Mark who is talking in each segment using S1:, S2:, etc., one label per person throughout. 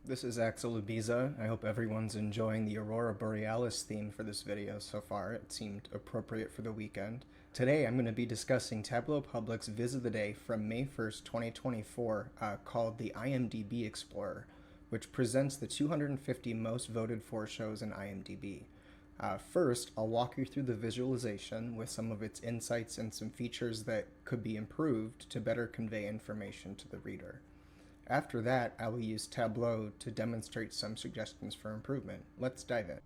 S1: This is Axel Ibiza. I hope everyone's enjoying the Aurora Borealis theme for this video so far. It seemed appropriate for the weekend. Today I'm going to be discussing Tableau Public's Viz of the Day from May 1st, 2024, called the IMDb Explorer, which presents the 250 most voted for shows in IMDb. First, I'll walk you through the visualization with some of its insights and some features that could be improved to better convey information to the reader. After that, I will use Tableau to demonstrate some suggestions for improvement. Let's dive in.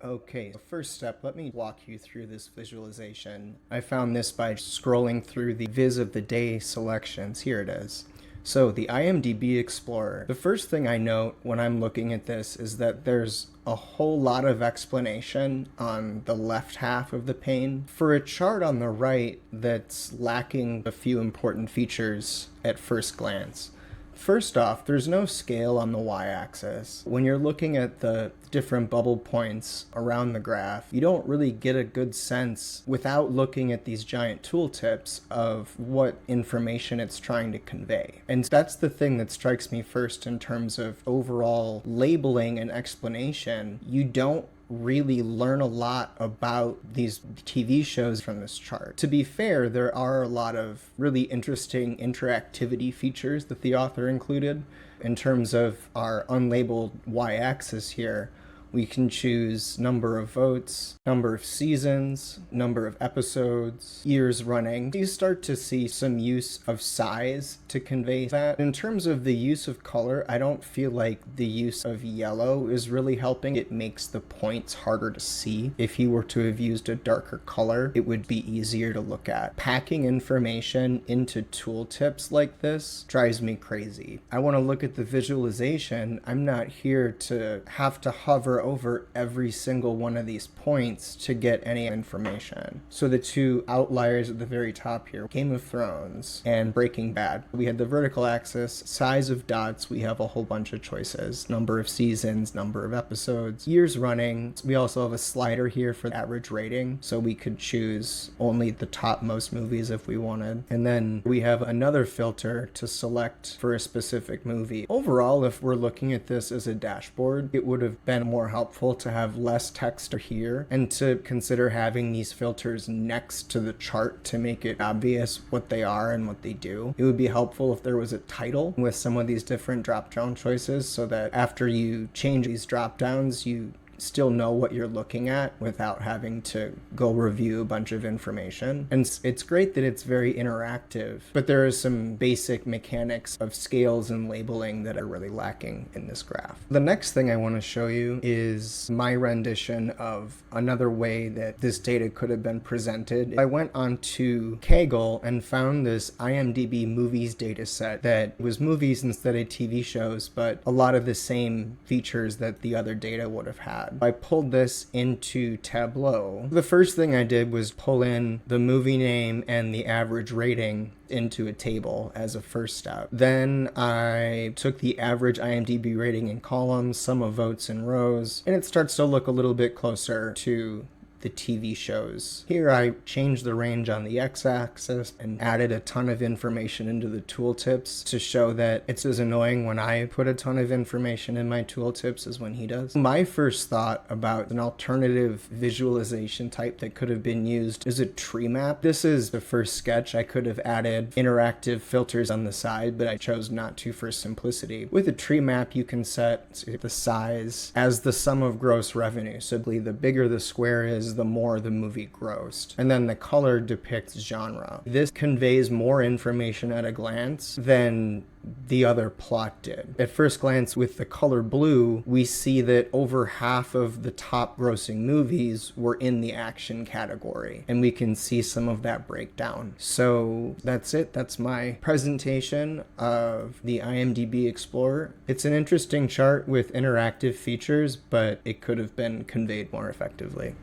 S1: Okay, so first step, let me walk you through this visualization. I found this by scrolling through the Viz of the Day selections. Here it is. So the IMDb Explorer. The first thing I note when I'm looking at this is that there's a whole lot of explanation on the left half of the pane for a chart on the right that's lacking a few important features at first glance. First off, there's no scale on the y-axis. When you're looking at the different bubble points around the graph, you don't really get a good sense without looking at these giant tooltips of what information it's trying to convey. And that's the thing that strikes me first in terms of overall labeling and explanation. You don't really learn a lot about these TV shows from this chart. To be fair, there are a lot of really interesting interactivity features that the author included. In terms of our unlabeled y-axis here, we can choose number of votes, number of seasons, number of episodes, years running. You start to see some use of size to convey that. In terms of the use of color, I don't feel like the use of yellow is really helping. It makes the points harder to see. If you were to have used a darker color, it would be easier to look at. Packing information into tooltips like this drives me crazy. I want to look at the visualization. I'm not here to have to hover over every single one of these points to get any information. So the two outliers at the very top here, Game of Thrones and Breaking Bad. We had the vertical axis, size of dots, we have a whole bunch of choices. Number of seasons, number of episodes, years running. We also have a slider here for average rating, so we could choose only the top most movies if we wanted. And then we have another filter to select for a specific movie. Overall, if we're looking at this as a dashboard, it would have been more helpful to have less text here and to consider having these filters next to the chart to make it obvious what they are and what they do. It would be helpful if there was a title with some of these different drop-down choices so that after you change these drop-downs, you still know what you're looking at without having to go review a bunch of information. And it's great that it's very interactive, but there are some basic mechanics of scales and labeling that are really lacking in this graph. The next thing I want to show you is my rendition of another way that this data could have been presented. I went onto Kaggle and found this IMDb movies data set that was movies instead of TV shows, but a lot of the same features that the other data would have had. I pulled this into Tableau. The first thing I did was pull in the movie name and the average rating into a table as a first step. Then I took the average IMDb rating in columns, sum of votes in rows, and it starts to look a little bit closer to the TV shows. Here I changed the range on the x-axis and added a ton of information into the tooltips to show that it's as annoying when I put a ton of information in my tooltips as when he does. My first thought about an alternative visualization type that could have been used is a tree map. This is the first sketch. I could have added interactive filters on the side, but I chose not to for simplicity. With a tree map, you can set the size as the sum of gross revenue. So the bigger the square is, the more the movie grossed. And then the color depicts genre. This conveys more information at a glance than the other plot did. At first glance, with the color blue, we see that over half of the top grossing movies were in the action category, and we can see some of that breakdown. So that's it. That's my presentation of the IMDb Explorer. It's an interesting chart with interactive features, but it could have been conveyed more effectively.